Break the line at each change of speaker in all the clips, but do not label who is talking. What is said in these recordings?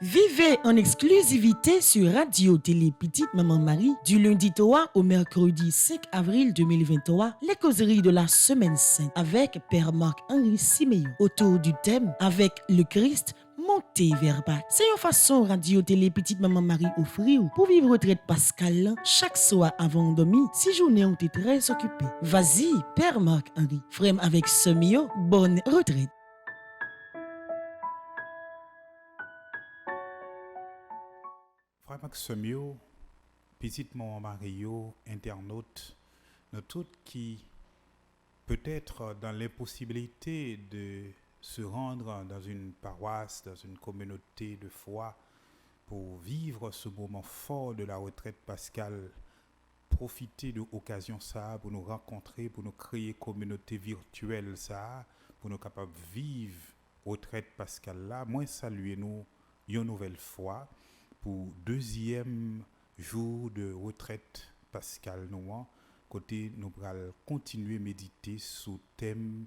Vivez en exclusivité sur Radio Télé Petite Maman Marie du lundi 3 au mercredi 5 avril 2023, les causeries de la Semaine Sainte avec Père Marc-Henri Siméon autour du thème Avec le Christ, monter vers Pâques. C'est une façon Radio Télé Petite Maman Marie offrir pour vivre retraite pascale chaque soir avant dormir si journée ont été très occupée. Vas-y, Père Marc-Henri, frère avec Semio, bonne retraite.
Frère Maximio, petite maman Mario, internaute, nous tous qui peut-être dans l'impossibilité de se rendre dans une paroisse, dans une communauté de foi pour vivre ce moment fort de la retraite pascale, profiter de l'occasion ça pour nous rencontrer, pour nous créer communauté virtuelle ça, pour nous capables de vivre retraite pascale là. Moi saluer nous une nouvelle fois pour deuxième jour de retraite pascale nous côté nous allons continuer à méditer sous thème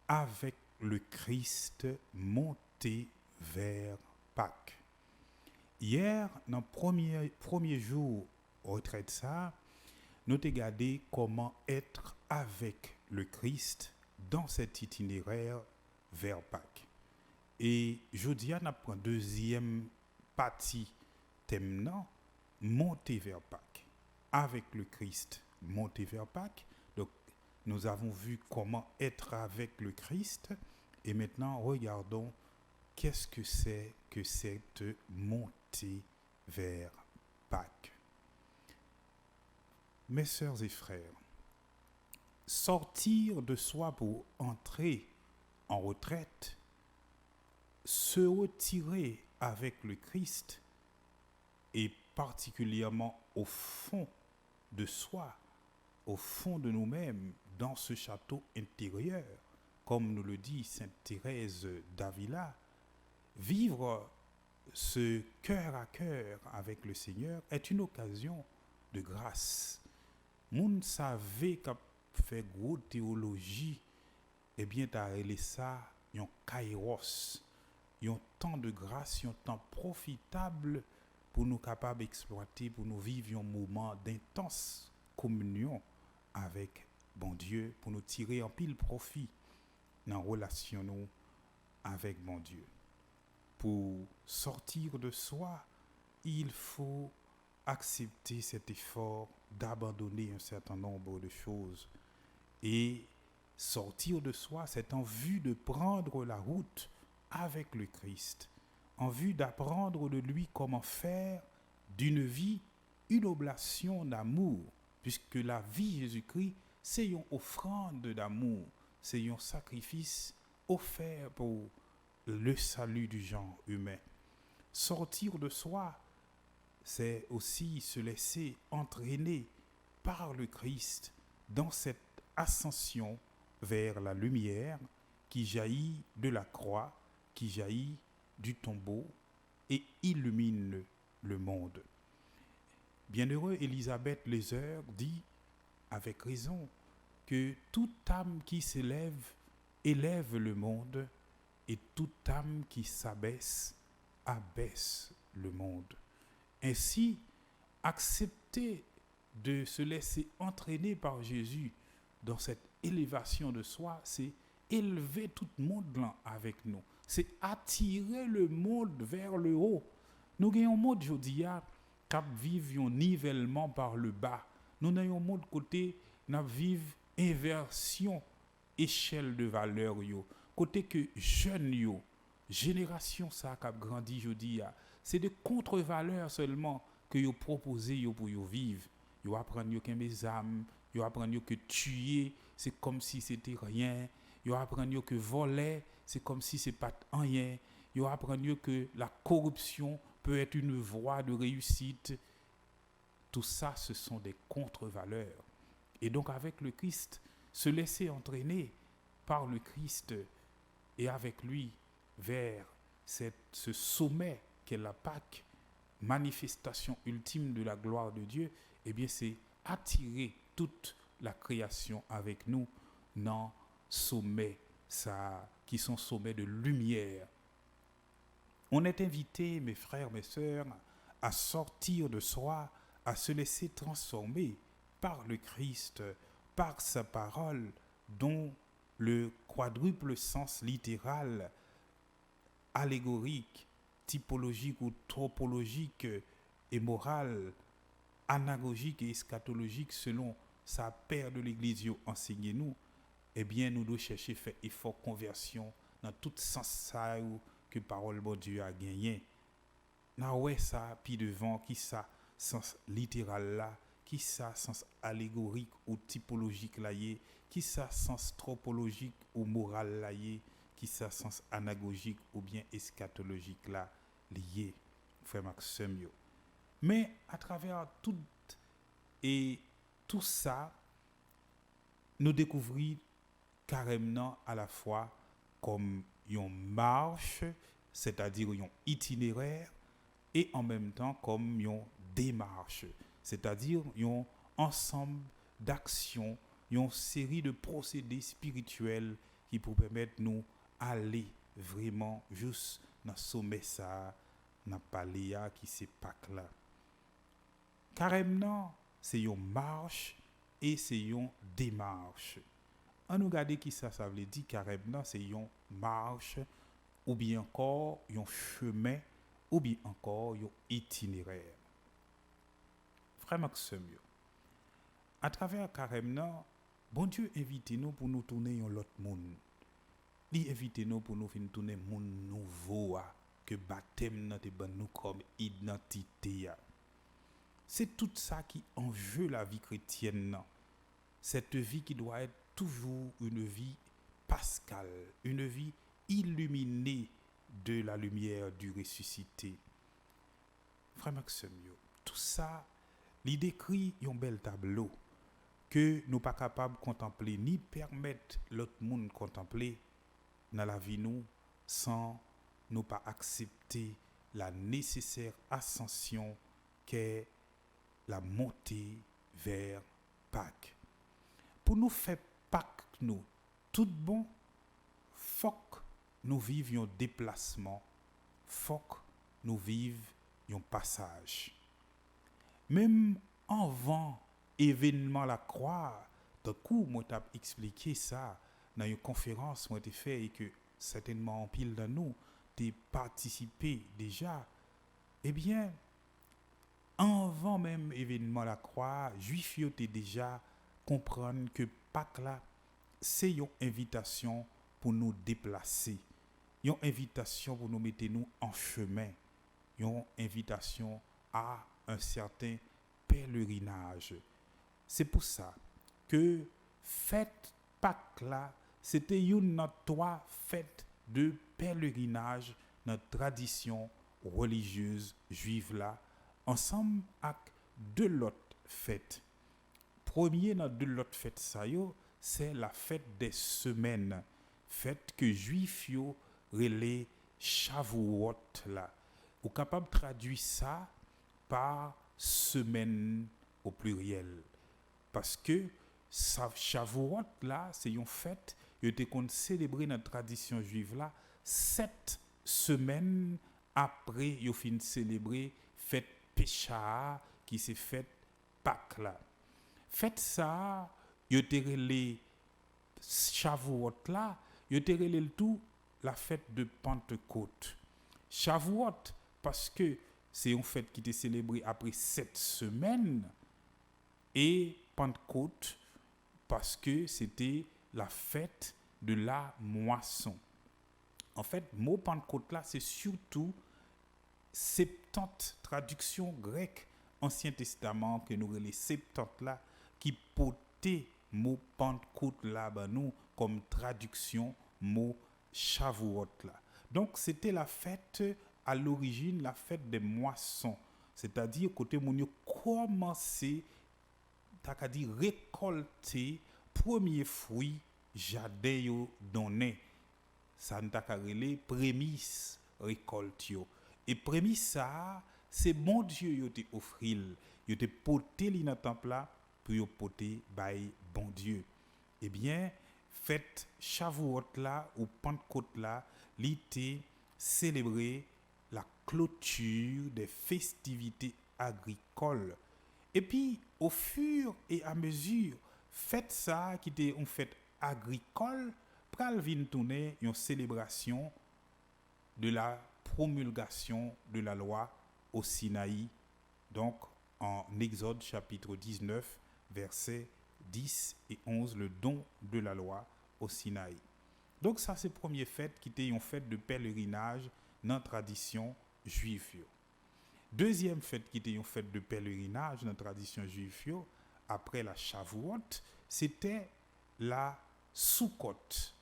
avec le Christ monter vers Pâques. Hier dans premier jour retraite ça, nous avons regardé comment être avec le Christ dans cet itinéraire vers Pâques. Et jeudi, on apprend deuxième partie thème non, monter vers Pâques. Avec le Christ, monter vers Pâques. Donc, nous avons vu comment être avec le Christ. Et maintenant, regardons qu'est-ce que c'est que cette montée vers Pâques. Mes sœurs et frères, sortir de soi pour entrer en retraite, se retirer avec le Christ et particulièrement au fond de soi, au fond de nous-mêmes, dans ce château intérieur, comme nous le dit Sainte Thérèse d'Avila, vivre ce cœur à cœur avec le Seigneur est une occasion de grâce. Moun savait qu'a fait gros théologie, eh bien t'as relé ça un kairos, un temps de grâce, un temps profitable pour nous capables d'exploiter, pour nous vivre un moment d'intense communion avec bon Dieu, pour nous tirer en pile profit dans la relation nous avec bon Dieu. Pour sortir de soi, il faut accepter cet effort d'abandonner un certain nombre de choses. Et sortir de soi, c'est en vue de prendre la route avec le Christ, en vue d'apprendre de lui comment faire d'une vie une oblation d'amour, puisque la vie Jésus-Christ, c'est une offrande d'amour, c'est un sacrifice offert pour le salut du genre humain. Sortir de soi, c'est aussi se laisser entraîner par le Christ dans cette ascension vers la lumière qui jaillit de la croix, qui jaillit du tombeau et illumine le monde. Bienheureux Élisabeth Lézeur dit avec raison que toute âme qui s'élève élève le monde et toute âme qui s'abaisse abaisse le monde. Ainsi, accepter de se laisser entraîner par Jésus dans cette élévation de soi, c'est élever tout le monde là avec nous. C'est attirer le monde vers le haut. Nous avons un monde aujourd'hui qui vit un nivellement par le bas. Nous avons un monde côté qui vit inversion échelle de valeur yo. Côté que jeunes yo, génération ça qui a grandi aujourd'hui, c'est de contre-valeurs seulement que yo proposé yo pour yo vivre. Yo apprendre yo qu'un mes âmes, yo apprendre yo que tuer, c'est comme si c'était rien. Yo apprendre yo que voler, c'est comme si c'est pas rien. Yo apprendre yo que la corruption peut être une voie de réussite. Tout ça, ce sont des contre-valeurs. Et donc avec le Christ, se laisser entraîner par le Christ et avec lui vers ce sommet qu'est la Pâque, manifestation ultime de la gloire de Dieu, eh bien c'est attirer toute la création avec nous dans sommet ça qui sont sommets de lumière. On est invité, mes frères, mes sœurs, à sortir de soi, à se laisser transformer par le Christ, par sa parole, dont le quadruple sens littéral, allégorique, typologique ou tropologique et moral, anagogique et eschatologique selon sa père de l'Église enseigne nous, eh bien nous devons chercher faire effort conversion dans tout sens ça que parole de Dieu a gagné. Na ouais ça puis devant qui ça sens littéral là, qui ça sens allégorique ou typologique là qui ça sens tropologique ou moral là qui ça sens anagogique ou bien eschatologique là lié frère Maxime yo. Mais à travers tout ça nous découvrons carrément à la fois comme une marche, c'est-à-dire un itinéraire, et en même temps comme une démarche, c'est-à-dire un ensemble d'actions, une série de procédés spirituels qui pour permettre nous aller vraiment juste dans ce sommet ça, dans paléa qui c'est Pâques là. Carrément, c'est une marche et c'est une démarche. On nous regarde qui ça veut dire carrément, c'est une marche ou bien encore un chemin ou bien encore un itinéraire. Frère Maxime, à travers carrément, bon Dieu invite nous pour nous tourner dans l'autre monde. Il invite nous pour nous faire tourner monde nouveau que baptême n'a ban nous comme identité. C'est tout ça qui en jeu la vie chrétienne. Cette vie qui doit être toujours une vie pascale, une vie illuminée de la lumière du ressuscité. Frère Maxime, tout ça, il décrit un bel tableau que nous pas capables de contempler ni permettre l'autre monde de contempler dans la vie nous sans nous pas accepter la nécessaire ascension qu'est la montée vers Pâques. Pour nous faire Pâques, nous, tout bon, faut que nous vivions déplacement, faut que nous vivions un passage. Même avant événement la croix, d'un coup, moi t'ai expliqué ça dans une conférence moi t'ai fait et que certainement en pile de nous t'ai participé déjà. Eh bien, avant même événement la croix, juif yo t'ai déjà comprendre que Pâques là c'est une invitation pour nous déplacer, une invitation pour nous mettre nous en chemin, une invitation à un certain pèlerinage. C'est pour ça que fête Pâques là, c'était une trois fête de pèlerinage dans la tradition religieuse juive là, ensemble avec deux autres fêtes. Premier dans deux autres fêtes ça yo, c'est la fête des semaines, fête que juif yo relé Shavuot là. Ou capable de traduire ça par semaine au pluriel. Parce que Shavuot là, c'est une fête qui était célébrée dans la tradition juive là 7 semaines après yo fin célébrer fête Pesha qui s'est fête Pâques là. Fête ça, yo te relé Shavuot là, yo te relé le tout la fête de Pentecôte. Shavuot parce que c'est une fête qui était célébrée après 7 semaines et Pentecôte parce que c'était la fête de la moisson. En fait, mot Pentecôte là, c'est surtout 70 traductions grecques Ancien Testament que nous les 70 là qui portaient mot Pentecôte là ben nous comme traduction mot Shavuot là. Donc c'était la fête à l'origine, la fête des moissons, c'est-à-dire côté mon yo commencer t'as dit récolter premier fruit jardin yo donné. Ça n'a pas relé prémisse récolte yo. Et prémisse ça c'est bon Dieu yo te offril, yo te porter li dans temple là pour yo porter by bon Dieu. Eh bien, fête Shavuot là ou Pentecôte là, li te célébrer la clôture des festivités agricoles. Et puis, au fur et à mesure, fête ça qui était une fête agricole, pral vin tourner une célébration de la promulgation de la loi au Sinaï, donc en Exode chapitre 19, versets 10 et 11, le don de la loi au Sinaï. Donc ça c'est la première fête qui était une fête de pèlerinage dans la tradition juive. Deuxième fête qui était une fête de pèlerinage dans la tradition juive, après la Shavuot, c'était la Sukkot.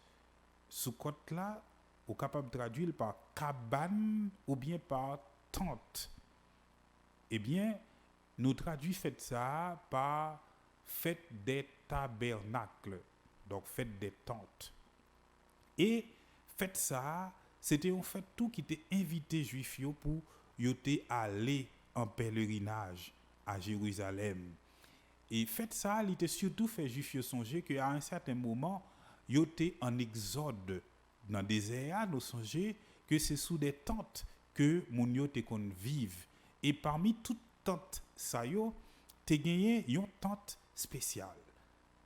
Sukkot là, on est capable de traduire par cabane ou bien par tente. Eh bien, nous traduisons fête ça par fête des tabernacles, donc fête des tentes. Et fête ça, c'était une fête tout qui était invité juif pour yoter aller en pèlerinage à Jérusalem. Et fête ça, il était surtout fait juif songer qu'à un certain moment, yoter en exode dans le désert, nous songer que c'est sous des tentes que moun yo te kon vive. Et parmi toutes tentes ça yo, te gagné une tente spéciale.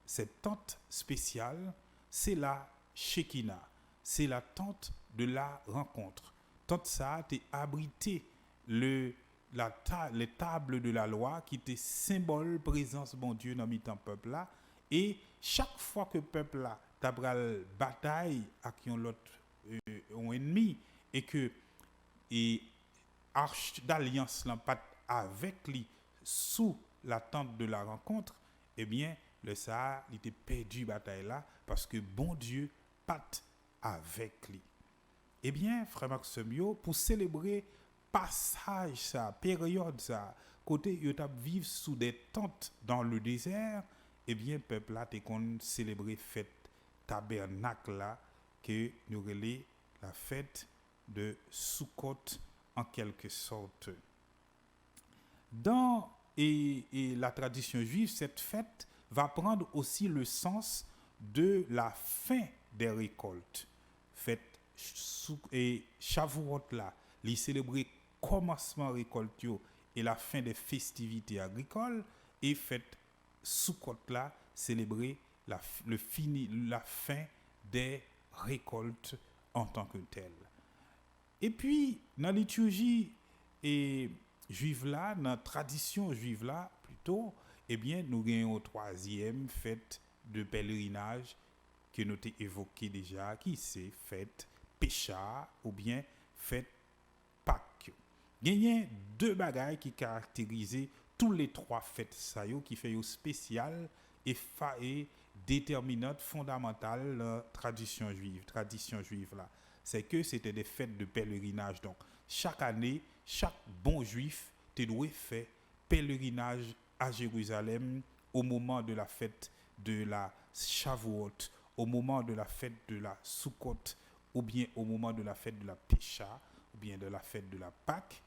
Cette tente spéciale, c'est la Shekinah, c'est la tente de la rencontre. Tente ça t'es abrité les tables de la loi qui étaient symbole présence bon Dieu dans mi-temps peuple là, et chaque fois que peuple là tabral bataille avec un autre un ennemi et que et arche d'alliance là pas avec lui sous la tente de la rencontre, eh bien le ça il était perdu bataille là parce que bon Dieu pas avec lui. Eh bien frère Maximio, pour célébrer passage ça, période ça, côté yo t'a vivre sous des tentes dans le désert, eh bien peuple là t'es qu'on célébrer fête tabernacle là que nous relais la fête de Sukkot en quelque sorte. Dans la tradition juive, cette fête va prendre aussi le sens de la fin des récoltes. Fête et Shavuot là, les célébrer commencement récolte et la fin des festivités agricoles, et fête Sukkot là, célébrer la fin des récoltes en tant que telle. Et puis dans la liturgie et juive là, dans la tradition juive là plutôt, eh bien nous avons une troisième fête de pèlerinage que nous avons évoqué déjà, qui c'est fête Pécha ou bien fête Pâques. Il y a deux bagailles qui caractérisent tous les trois fêtes ça yo, qui fait yo spécial et déterminante fondamentale la tradition juive là. C'est que c'était des fêtes de pèlerinage. Donc chaque année, chaque bon juif te doit faire pèlerinage à Jérusalem au moment de la fête de la Shavuot, au moment de la fête de la Sukkot, ou bien au moment de la fête de la Pécha, ou bien de la fête de la Pâque.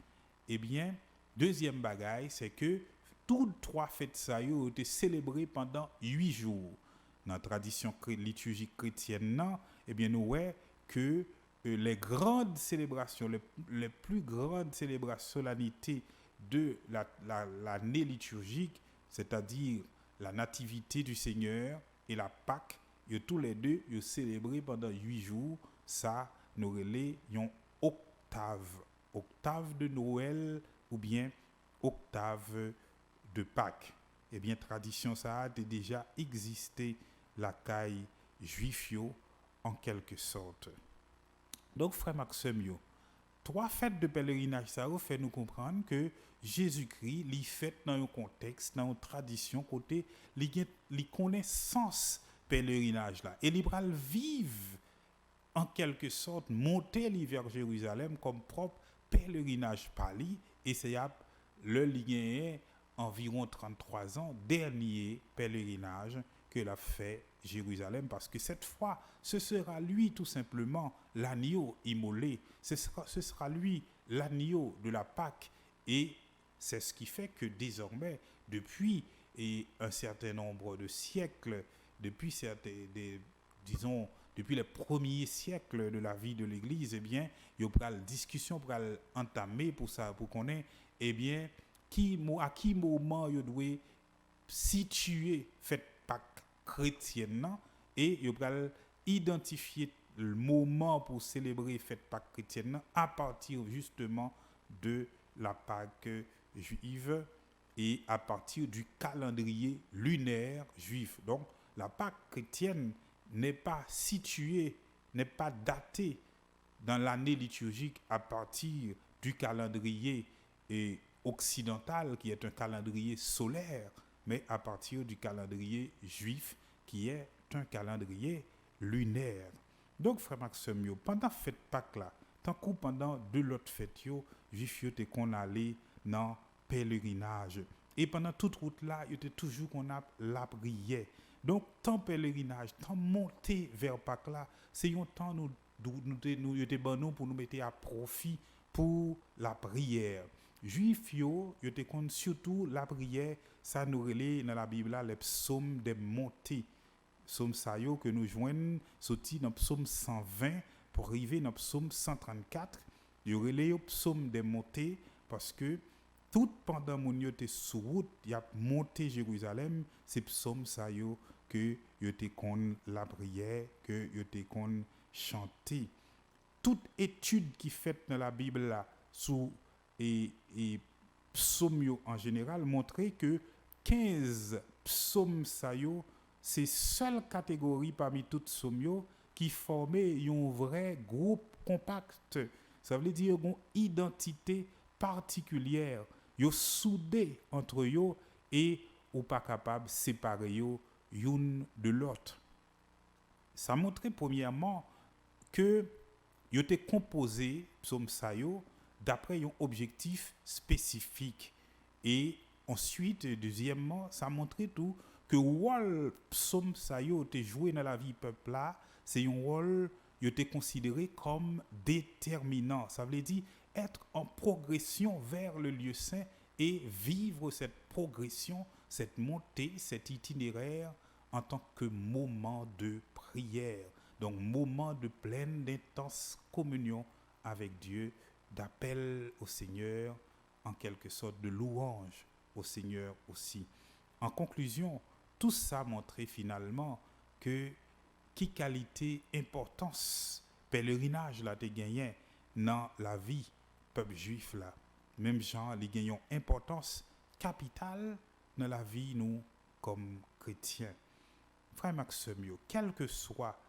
Eh bien, deuxième bagaille, c'est que toutes trois fêtes ça yo ont été célébrées pendant 8 jours. Dans la tradition liturgique chrétienne, eh bien nous voyons que les grandes célébrations, les plus grandes célébrations, solennités de l'année liturgique, c'est-à-dire la nativité du Seigneur et la Pâque, et tous les deux, ils célébrés pendant 8 jours. Ça, nous relayons octave de Noël ou bien octave de Pâques. Eh bien, tradition ça a déjà existé la caille juifio en quelque sorte. Donc, frère Maxime, trois fêtes de pèlerinage, ça fait nous comprendre que Jésus-Christ, il fait dans un contexte, dans une tradition, côté, il connaît sens pèlerinage là. Et il va vivre en quelque sorte, monter vers Jérusalem comme propre pèlerinage par lui. Et c'est le lien environ 33 ans, dernier pèlerinage que l'a fait Jérusalem, parce que cette fois, ce sera lui tout simplement l'agneau immolé, ce sera lui l'agneau de la Pâque, et c'est ce qui fait que désormais, depuis depuis les premiers siècles de la vie de l'Église, eh bien, il y a une discussion pour entamer pour ça, pour qu'on ait, eh bien, à qui moment il doit situer fête Pâques chrétienne non? Et il va identifier le moment pour célébrer fête Pâques chrétienne non, à partir justement de la Pâque juive et à partir du calendrier lunaire juif. Donc la Pâque chrétienne n'est pas située, n'est pas datée dans l'année liturgique à partir du calendrier occidental qui est un calendrier solaire, mais à partir du calendrier juif qui est un calendrier lunaire. Donc, frère Maxime, pendant fête Pâques là, tant que pendant deux autres fêtes, juif était qu'on allait dans pèlerinage. Et pendant toute route là, il était toujours qu'on a la prière. Donc, tant pèlerinage, tant monter vers Pâques là, c'est un temps nous pour nous mettre à profit pour la prière. Juif yo te compte surtout la prière, ça nous relève dans la Bible là les psaumes des montées. Psaume ça yo que nous joignons sorti dans psaume 120 pour arriver dans psaume 134. Il relève le psaume des montées parce que tout pendant mon yo te sous route, y a monté Jérusalem, c'est psaume ça yo que yo te kon la prière, que yo te kon chanter. Toute étude qui faite dans la Bible là sous et psaumes en général montrer que 15 psaumes ça yo c'est seule catégorie parmi toutes psaumes qui formait un vrai groupe compact. Ça veut dire une identité particulière, yo soudé entre eux et ou pas capable de séparer yo l'une de l'autre. Ça montrait premièrement que yo était composé psaume ça yo d'après un objectif spécifique et ensuite deuxièmement ça montrait tout que rôle psaume ça yo était joué dans la vie peuple là c'est un rôle yo était considéré comme déterminant, ça veut dire être en progression vers le lieu saint et vivre cette progression, cette montée, cet itinéraire en tant que moment de prière, donc moment de pleine d'intense communion avec Dieu, d'appel au Seigneur, en quelque sorte de louange au Seigneur aussi. En conclusion, tout ça montrait finalement que qui qualité, importance, pèlerinage là te gagné dans la vie peuple juif là. Même gens les gagnent importance capitale dans la vie nous comme chrétiens. Frère Maxime, quel que soit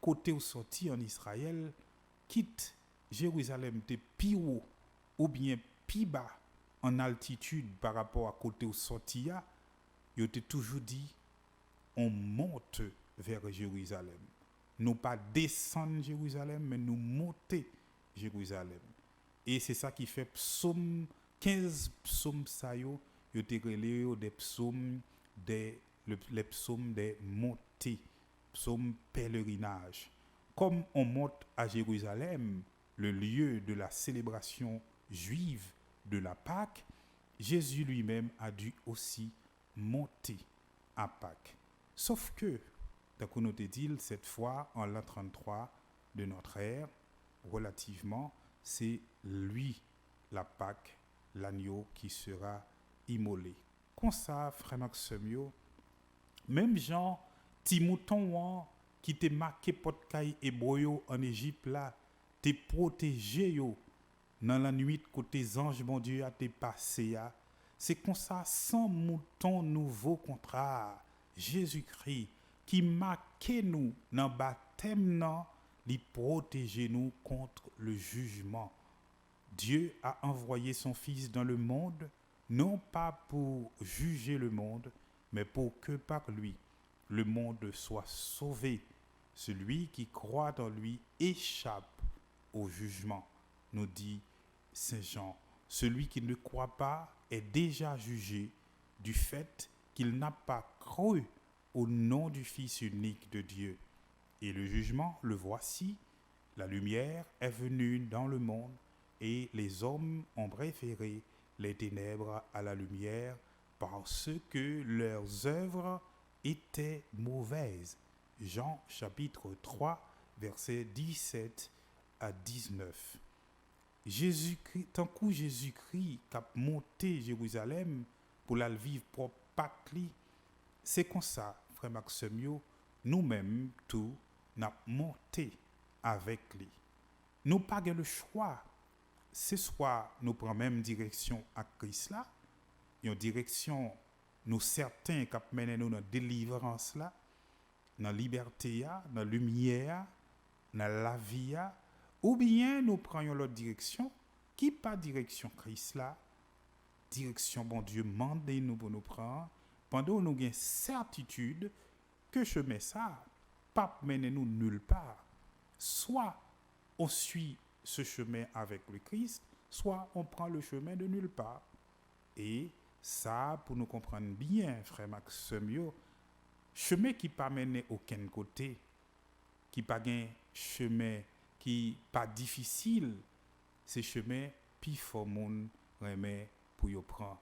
côté ou sorti en Israël, quitte Jérusalem te plus haut ou bien plus bas en altitude par rapport à côté ou sorti, yo te toujours dit on monte vers Jérusalem. Nous pas descendre Jérusalem, mais nous monter Jérusalem. Et c'est ça qui fait psaume 15 psaumes ça yo te relé des psaumes les psaumes des montées, psaumes pèlerinage. Comme on monte à Jérusalem, le lieu de la célébration juive de la Pâque, Jésus lui-même a dû aussi monter à Pâques. Sauf que, d'accord, nous te dit cette fois en l'an 33 de notre ère, relativement, c'est lui la Pâque, l'agneau qui sera immolé. Comme ça, frère Maxime, même Jean, ti mouton qui te marqué potkaï et boyo en Égypte là, te protégé yo dans la nuit côté ange bon Dieu a te passé. C'est comme ça, sans mouton nouveau contrat, Jésus-Christ, qui marque nous dans le baptême, il protège nous contre le jugement. Dieu a envoyé son Fils dans le monde, non pas pour juger le monde, mais pour que par lui, le monde soit sauvé. Celui qui croit en lui échappe au jugement, nous dit Saint Jean. Celui qui ne croit pas est déjà jugé du fait qu'il n'a pas cru au nom du Fils unique de Dieu. Et le jugement, le voici, la lumière est venue dans le monde et les hommes ont préféré les ténèbres à la lumière parce que leurs œuvres étaient mauvaises. Jean chapitre 3, versets 17 à 19. Jésus-Christ, tant que Jésus-Christ qui a monté Jérusalem pour la vivre pour Pâques, c'est comme ça, frère Maxime, nous-mêmes, tout, n'a monté avec lui. Nous pas le choix. C'est soit nous prenons même direction à Christ là, une direction nous certains qui mènent nous dans la délivrance là, dans la liberté, dans la lumière, dans la vie, ou bien nous prenons l'autre direction, qui pas direction Christ là, direction bon Dieu mandez-nous pour nous prendre, pendant nous avons certitude que chemin ça, pas mener nous nulle part. Soit on suit ce chemin avec le Christ, soit on prend le chemin de nulle part. Et ça, pour nous comprendre bien, frère Maxime, chemin qui pas mené aucun côté, qui pas un chemin qui pas difficile, c'est chemin puis faut moun remet pour y prendre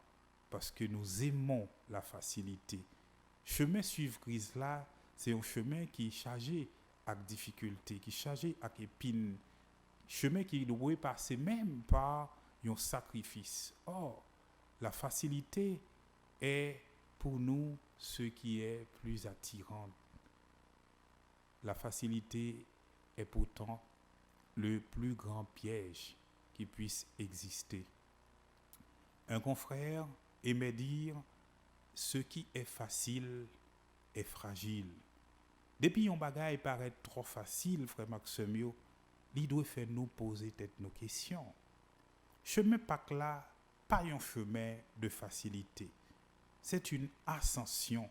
parce que nous aimons la facilité. Chemin suivre Christ là, c'est un chemin qui est chargé avec difficulté, qui est chargé avec épines, chemin qui doit passer même par un sacrifice. Or, la facilité est pour nous ce qui est plus attirant. La facilité est pourtant le plus grand piège qui puisse exister. Un confrère aimait dire « ce qui est facile est fragile ». Depuis un bagage paraît trop facile, frère Maxime, il doit faire nous poser tête nos questions. Chemin Pâques là, pas un chemin de facilité. C'est une ascension,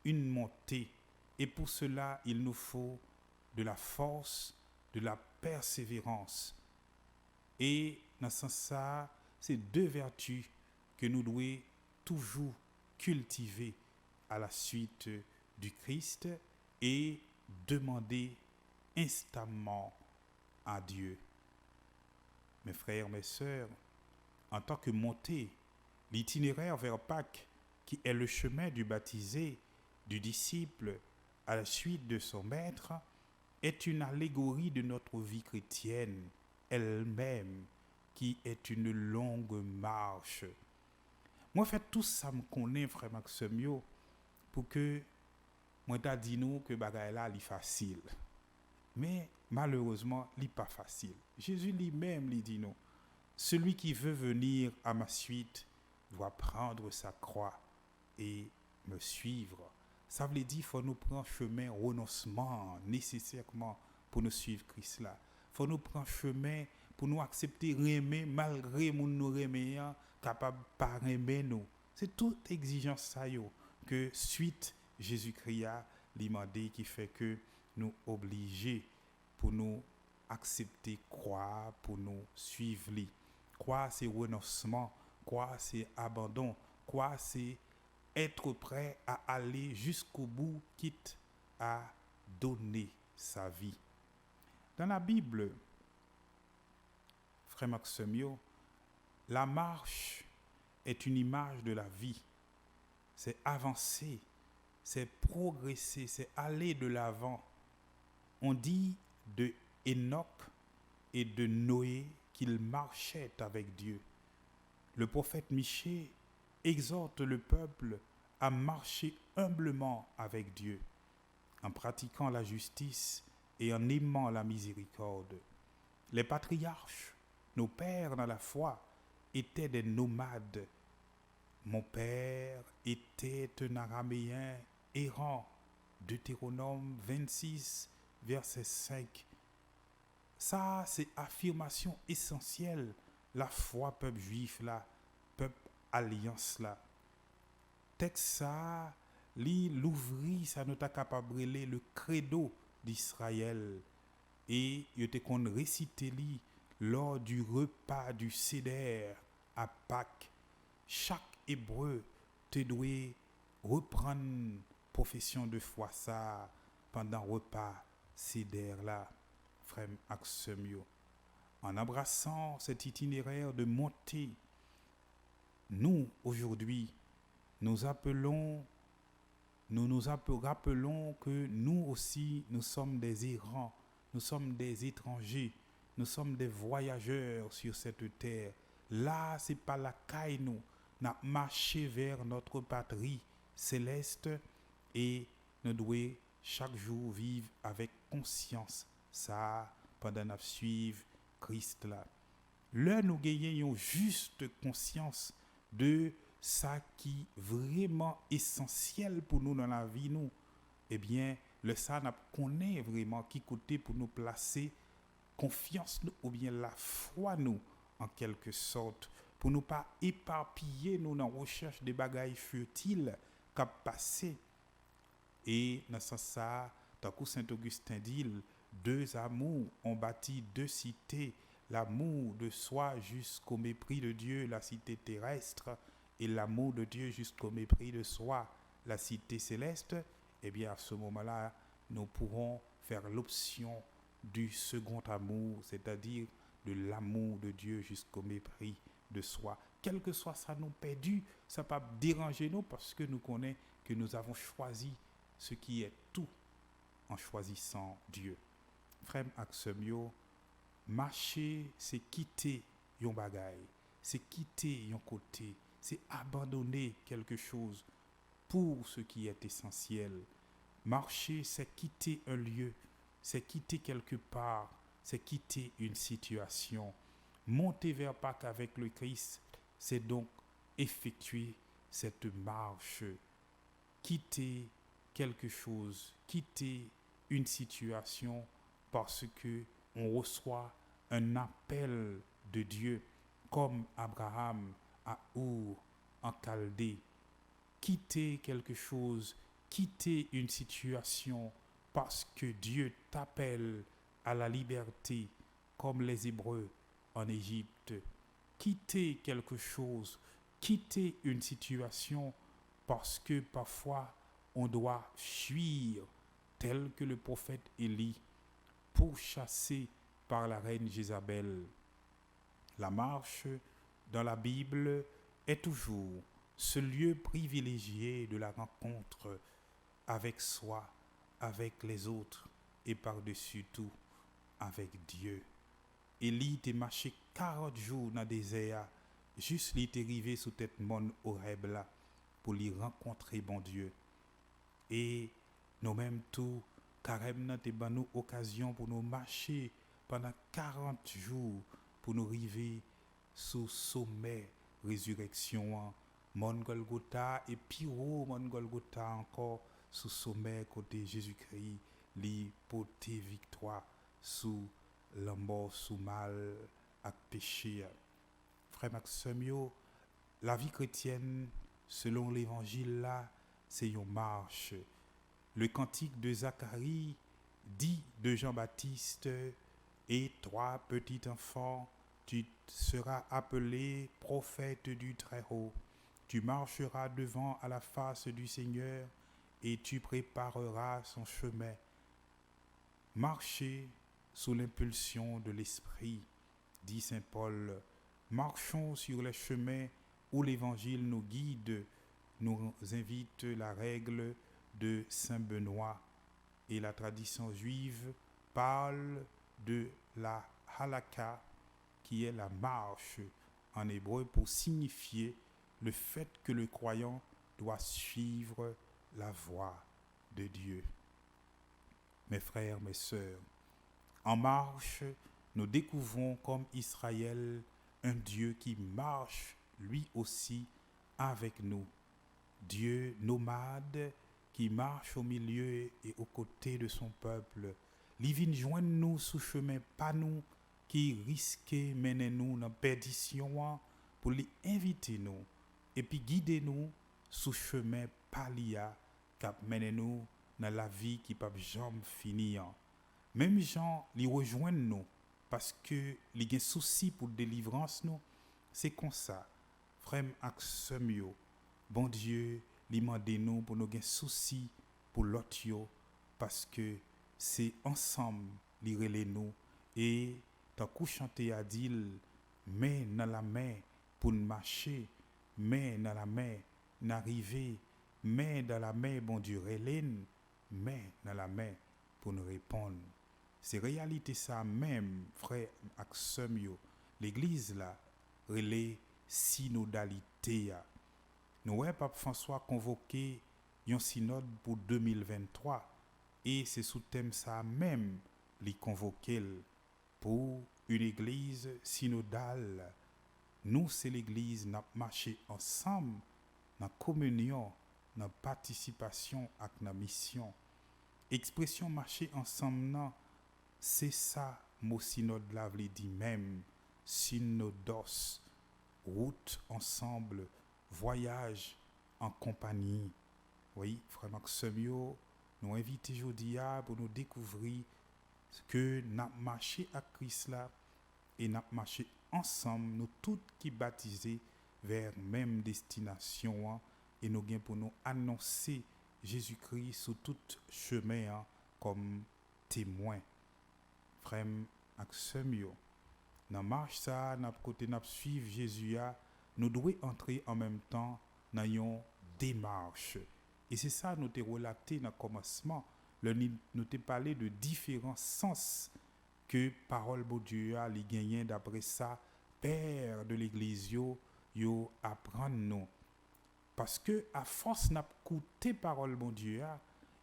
une montée. Et pour cela, il nous faut de la force, de la persévérance. Et dans ce sens, c'est deux vertus que nous devons toujours cultiver à la suite du Christ et demander instamment à Dieu. Mes frères, mes sœurs, en tant que montée, l'itinéraire vers Pâques, qui est le chemin du baptisé, du disciple à la suite de son maître, est une allégorie de notre vie chrétienne elle-même, qui est une longue marche. Moi, fait tout ça me connaît, frère Maxime, pour que moi t'a dit nous que bagay là li facile. Mais malheureusement, li pas facile. Jésus lui-même lui dit nous, celui qui veut venir à ma suite doit prendre sa croix et me suivre. Ça veut dire qu'il faut nous prendre chemin renoncement nécessairement pour nous suivre Christ là. Il faut nous prendre chemin pour nous accepter aimer malgré nous aimer capable pas aimer nous. C'est toute exigence ça yo que suite Jésus-Christ a demandé qui fait que nous obligés pour nous accepter croire pour nous suivre lui. Croire c'est renoncement, croire c'est abandon, croire c'est être prêt à aller jusqu'au bout, quitte à donner sa vie. Dans la Bible, frère Maxime, la marche est une image de la vie. C'est avancer, c'est progresser, c'est aller de l'avant. On dit de Enoch et de Noé qu'ils marchaient avec Dieu. Le prophète Michée exhorte le peuple à marcher humblement avec Dieu, en pratiquant la justice et en aimant la miséricorde. Les patriarches, nos pères dans la foi, étaient des nomades. Mon père était un araméen errant. Deutéronome 26, verset 5. Ça, c'est affirmation essentielle. La foi, peuple juif là, peuple alliance là. Texte ça, l'ouvri, ça nous t'a capable le credo d'Israël. Et il était qu'on réciter li lors du repas du Seder à Pâques. Chaque hébreu te doit reprendre profession de foi ça pendant repas Seder là, frère Maxime. En embrassant cet itinéraire de montée, nous aujourd'hui nous rappelons que nous aussi nous sommes des errants, nous sommes des étrangers, nous sommes des voyageurs sur cette terre. Là, c'est pas la caille nous, n'a marché vers notre patrie céleste et nous devons chaque jour vivre avec conscience ça pendant nous suivre Christ là. Là nous gagnons une juste conscience de ça qui est vraiment essentiel pour nous dans la vie nous. Eh bien, le ça n'a connaît vraiment qui côté pour nous placer confiance nous ou bien la foi nous en quelque sorte pour nous pas éparpiller nous dans recherche des bagailles futiles qu'a passé. Et dans ce sens ça, tant que Saint Augustin dit, deux amours ont bâti deux cités, l'amour de soi jusqu'au mépris de Dieu, la cité terrestre, et l'amour de Dieu jusqu'au mépris de soi, la cité céleste. Eh bien à ce moment-là, nous pourrons faire l'option du second amour, c'est-à-dire de l'amour de Dieu jusqu'au mépris de soi. Quel que soit ça nous perdu, ça ne va pas déranger nous parce que nous connaissons que nous avons choisi ce qui est tout en choisissant Dieu. Frère Axemio, marcher, c'est quitter yon bagay, c'est quitter yon côté, c'est abandonner quelque chose pour ce qui est essentiel. Marcher, c'est quitter un lieu, c'est quitter quelque part, c'est quitter une situation. Monter vers Pâques avec le Christ, c'est donc effectuer cette marche, quitter quelque chose, quitter une situation parce que on reçoit un appel de Dieu comme Abraham à Our en Chaldée. Quitter quelque chose, quitter une situation parce que Dieu t'appelle à la liberté comme les Hébreux en Égypte. Quitter quelque chose, quitter une situation parce que parfois on doit fuir tel que le prophète Élie pourchassé par la reine Jézabel. La marche dans la Bible est toujours ce lieu privilégié de la rencontre avec soi, avec les autres et par-dessus tout avec Dieu. Élie t'est marché 40 jours dans le désert, juste lui t'est arrivé sous tête mon Horeb là pour lui rencontrer bon Dieu. Et nous-mêmes tout, carrément t'es ban nous occasion pour nous marcher pendant 40 jours pour nous arriver sous sommet résurrection Mon Golgotha et Piro Mon Golgotha encore sous sommet côté Jésus-Christ li porter victoire sous la mort sous mal à péché. Frère Maximio, la vie chrétienne selon l'évangile là, c'est une marche. Le cantique de Zacharie dit de Jean-Baptiste: et toi, petit enfant, tu seras appelé prophète du Très-Haut. Tu marcheras devant à la face du Seigneur et tu prépareras son chemin. Marchez sous l'impulsion de l'Esprit, dit saint Paul. Marchons sur les chemins où l'Évangile nous guide, nous invite la règle de saint Benoît. Et la tradition juive parle de la halakha, qui est la marche en hébreu pour signifier le fait que le croyant doit suivre la voie de Dieu. Mes frères, mes sœurs, en marche, nous découvrons comme Israël un Dieu qui marche lui aussi avec nous. Dieu nomade qui marche au milieu et aux côtés de son peuple. Il vient joindre nous sous chemin, pas nous qui risquent mener nous dans la perdition pour lui inviter nous et puis guider nous sous chemin palia qui mène nous dans la vie qui peut jamais finir. Même gens li rejoignent nous parce que li gen souci pour délivrance nous, c'est comme ça. Frère Axemio, bon Dieu, li mande nous pour nous gen souci pour l'autre yo parce que c'est ensemble li relè nous et tant qu'on chanter a dit mais dans la main pour marcher, mais dans la main n'arriver, mais dans la main bon Dieu relè, mais dans la main pour nous répondre. C'est réalité ça même, frère ak sœm yo. L'église là, relais synodalité. Nous avons Pape François convoqué un synode pour 2023 et c'est sous thème ça même li convoqué pour une église synodale. Nous c'est l'église n'a marché ensemble dans communion, dans participation avec la mission. Expression marcher ensemble non, c'est ça mot synode la vle dit même synodos, route ensemble, voyage en compagnie. Oui, frère Maxime, nous invitons aujourd'hui pour nous découvrir que nous avons marché à Christ là et nous avons marché ensemble, nous tous qui baptisés vers même destination et nous avons pour nous annoncer Jésus-Christ sur tout chemin comme témoin. Frère Maxime, dans marche ça, dans côté n'a suivre Jésus, nous devons entrer en même temps dans une démarche. Et c'est ça nous t'ai relaté dans le commencement. Nous t'ai parlé de différents sens que parole de Dieu a gagné d'après ça, père de l'église yo apprendre nous. Parce que à force n'a écouté parole de Dieu,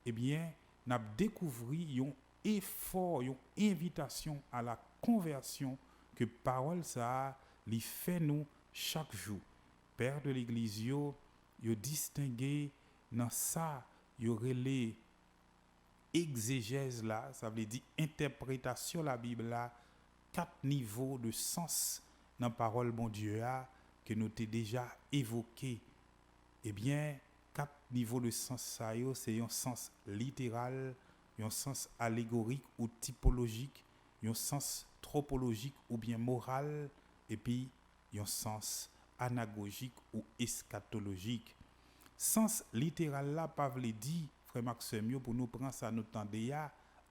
eh bien n'a découvert un effort, une invitation à la conversion que parole ça li fait nous chaque jour. Père de l'église yo distingué dans ça, yo relé exégèse là, ça veut dire interprétation la Bible là, 4 niveaux de sens dans parole bon Dieu que nous t'ai déjà évoqué. Eh bien, 4 niveaux de sens ça yo, c'est un sens littéral, un sens allégorique ou typologique, un sens tropologique ou bien moral, et puis un sens anagogique ou eschatologique. Sens littéral là, pas veut dire, frère Maxime, pour nous prendre ça, nous tendez à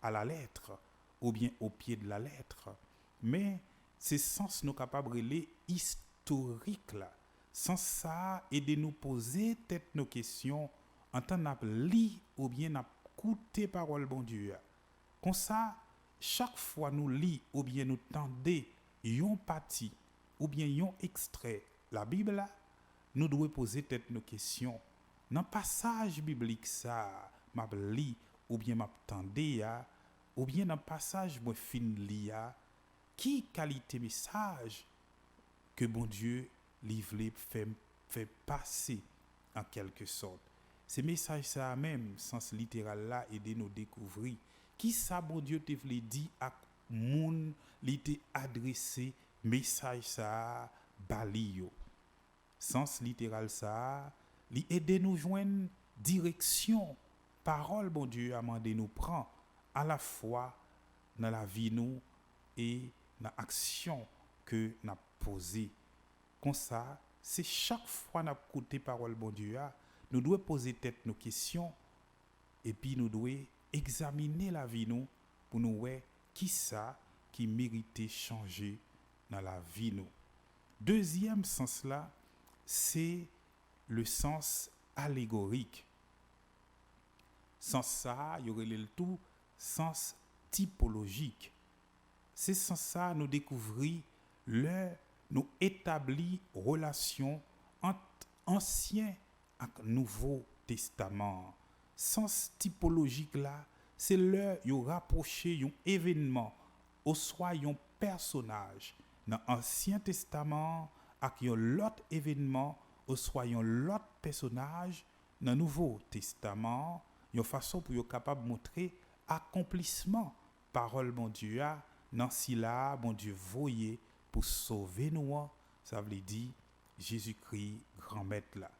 la lettre, ou bien au pied de la lettre. Mais ces sens nous capables de les historiques là. Sans ça, aider nous poser tête nos questions en tant n'a li ou bien n'a écouté parole bon Dieu. Comme ça, chaque fois nous lit ou bien nous tendez yon partie ou bien yon extrait la Bible là, nous devons poser tête nos questions. Dans passage biblique ça, m'a li ou bien m'a tendé ou bien dans passage moi fin li qui qualité message que bon Dieu livre fait passer en quelque sorte. Ces messages ça même sens littéral là aider nous découvrir qui ça bon Dieu te voulait dire à moun li te adressé message ça bali yo. Sens littéral ça li aider nous joindre direction parole bon Dieu a mandé nous prend à la fois dans la vie nous et dans l'action que n'a posé. Comme ça, c'est chaque fois n'a écouté parole bon Dieu, nous devons poser tête nos questions et puis nous devons examiner la vie nous pour nous voir qui ça qui méritait changer dans la vie nous. Deuxième sens là, c'est le sens allégorique. Sans ça, il y aurait le tout sens typologique. C'est sans ça nous découvrir nous établir relation entre ancien et nouveau testament. Sens typologique là, c'est l'heure yo rapprocher un événement ou soit un personnage dans ancien testament avec un l'autre événement ou soit un l'autre personnage dans nouveau testament, une façon pour yo capable montrer accomplissement parole bon Dieu dans si là bon Dieu voyait pour sauver nous, ça veut dire Jésus-Christ grand maître là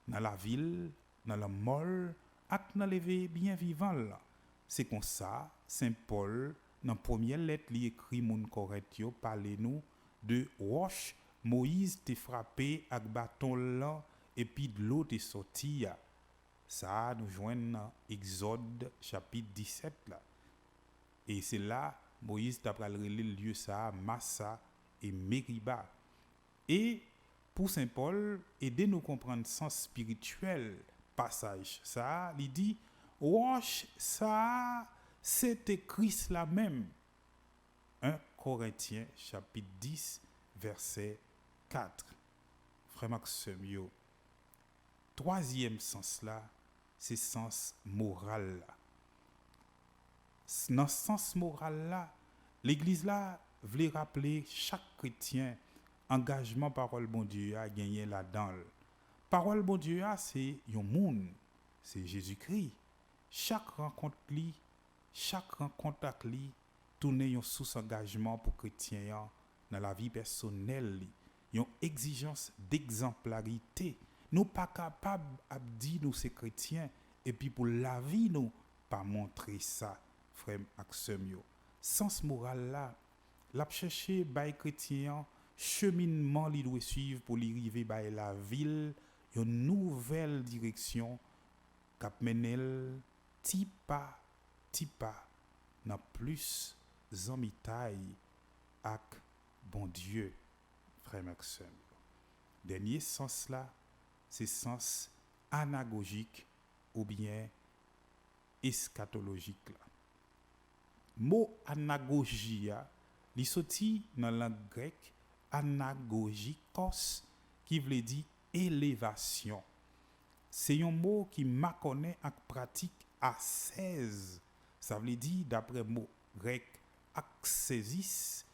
dans la ville, dans la mort, et dans les bien vivant là. C'est comme ça Saint Paul dans première lettre li écrit moun correct yo parler nous de roche Moïse t'est frappé avec bâton là et puis de l'eau t'est sorti. Ça nous joindre dans Exode chapitre 17 là. Et c'est là Moïse t'a pral relé le lieu ça Massa et Meriba. Et pour Saint Paul, aider nous comprendre le sens spirituel passage ça, il dit roche ça c'était Christ là même 1 Corinthiens chapitre 10 verset 4. Frère Maxime, yo. Troisième sens là, c'est sens moral là. Dans ce sens moral là, l'église là voulait rappeler chaque chrétien engagement parole bon Dieu a gagné là-dedans. Parole bon Dieu a c'est un monde, c'est Jésus-Christ. Chaque rencontre li, chaque rencontre avec lui tourne un sous engagement pour chrétien dans la vie personnelle li. Une exigence d'exemplarité. Nous pas capables de dire nous c'est chrétiens et puis pour la vie nous pas montrer ça, frère Maxime yo. Sens moral là, l'a chercher bay chrétien cheminement li doit suivre pour li arriver bay la ville, une nouvelle direction cap menel ti pas dans plus amitaille avec bon Dieu, frère Maxime. Dernier sens là, c'est sens anagogique ou bien eschatologique là. Mot anagogia, li sorti dans la langue grecque anagogikos qui veut dire élévation. C'est un mot qui m'a connaît en pratique ascèse. Ça veut dire d'après mot grec ascésis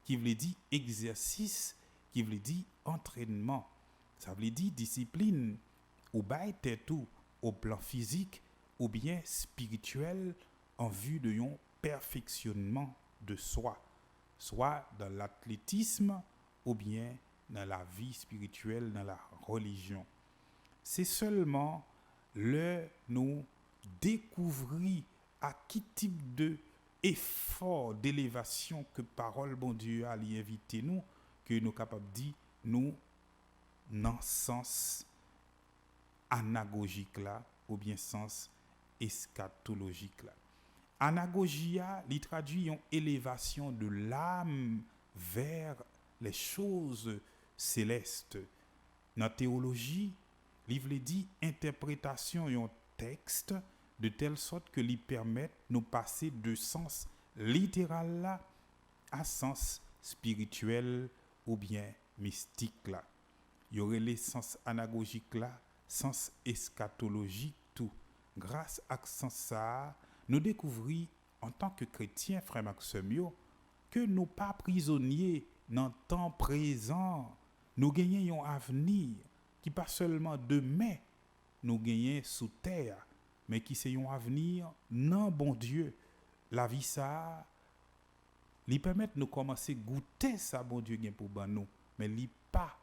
qui veut dire exercice, qui veut dire entraînement. Ça veut dire discipline ou bail tout au plan physique ou bien spirituel en vue de un perfectionnement de soi, soit dans l'athlétisme ou bien dans la vie spirituelle, dans la religion. C'est seulement le nous découvrir à qui type de effort d'élévation que parole bon Dieu a invité nous que nous capables de dire nous dans sens anagogique là ou bien sens eschatologique là. Anagogia li traduit une élévation de l'âme vers les choses célestes. Dans théologie, li vle dit interprétation d'un texte de telle sorte que lui permettent nous passer de sens littéral là à sens spirituel ou bien mystique là. Il y aurait les sens anagogiques là, sens eschatologique tout. Grâce à ce sens ça, nous découvrons en tant que chrétiens, frère Maxime, que nous pas prisonniers dans le temps présent. Nous gagnons un avenir qui pas seulement demain nous gagnons sous terre, mais qui c'est un avenir non bon Dieu. La vie ça, lui permet de nous commencer à goûter ça bon Dieu gagne pour ban nous, mais lui pas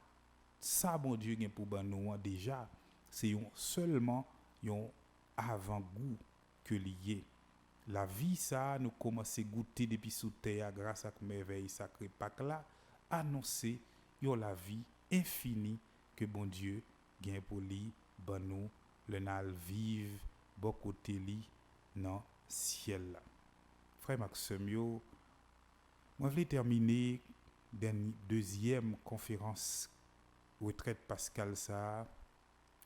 ça bon Dieu gagne pour ban nous déjà, c'est seulement un avant-goût que lié. La vie ça nous commence à goûter depuis sous terre grâce à merveille sacrée Pâques là annoncer yo la vie infinie que bon Dieu gagne pour lui ban nous le nal vive bon côté li dans ciel là. Frère Maxime yo, moi je vais terminer deuxième conférence retraite Pascal ça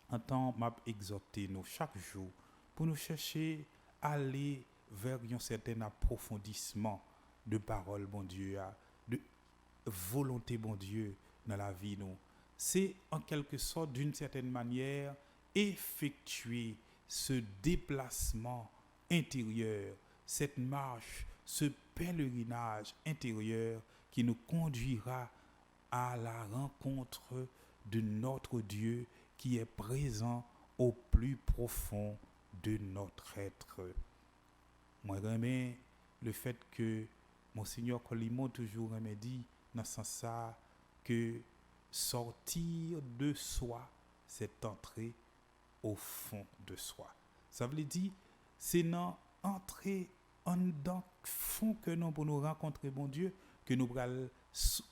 en temps m'a exhorté nous chaque jour pour nous chercher aller vers un certain approfondissement de parole bon Dieu, de volonté bon Dieu dans la vie nous. C'est en quelque sorte d'une certaine manière effectuer ce déplacement intérieur, cette marche, ce pèlerinage intérieur qui nous conduira à la rencontre de notre Dieu qui est présent au plus profond de notre être. Moi, j'aime le fait que Monseigneur Colimon toujours me dit dans ce sens que sortir de soi, c'est entrer au fond de soi. Ça veut dire, c'est dans entrer en dans fond que nous pour nous rencontrer bon Dieu que nous allons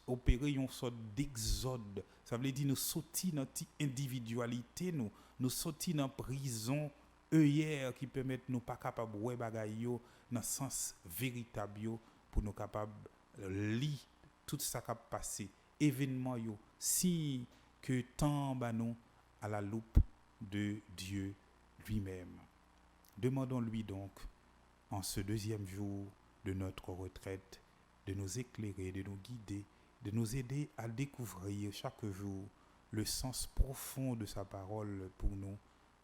opérer une sorte d'exode. Ça veut dire nous sortir dans notre individualité, nous sortir dans prison œillère qui permettent nous pas capable ouais bagaille yo dans sens véritable yo pour nous capable lire tout ça qui a passé événement yo si que temps ba nous à la loupe de Dieu lui-même. Demandons-lui donc en ce deuxième jour de notre retraite, de nous éclairer, de nous guider, de nous aider à découvrir chaque jour le sens profond de sa parole pour nous,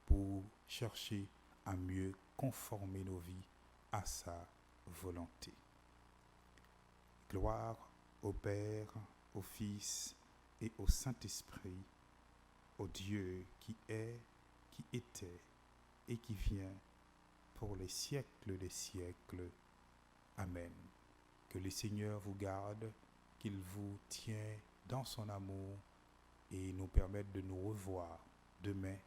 pour chercher à mieux conformer nos vies à sa volonté. Gloire au Père, au Fils et au Saint-Esprit, au Dieu qui est, qui était et qui vient pour les siècles des siècles. Amen. Que le Seigneur vous garde, qu'il vous tient dans son amour et nous permette de nous revoir demain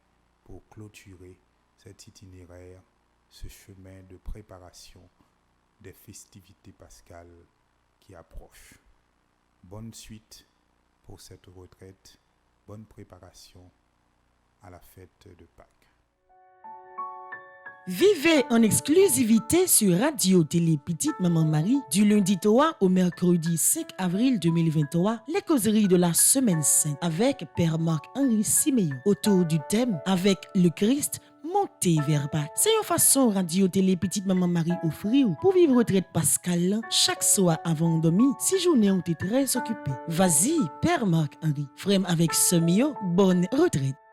pour clôturer cet itinéraire, ce chemin de préparation des festivités pascales qui approchent. Bonne suite pour cette retraite, bonne préparation à la fête de Pâques.
Vivez en exclusivité sur Radio Télé Petite Maman Marie du lundi 3 au mercredi 5 avril 2023, les causeries de la Semaine Sainte avec Père Marc-Henri Siméon autour du thème Avec le Christ, monter vers Pâques. C'est une façon Radio Télé Petite Maman Marie offrir pour vivre retraite pascale chaque soir avant dormir si journée ont été très occupée. Vas-y, Père Marc-Henri, frère avec Semio, bonne retraite.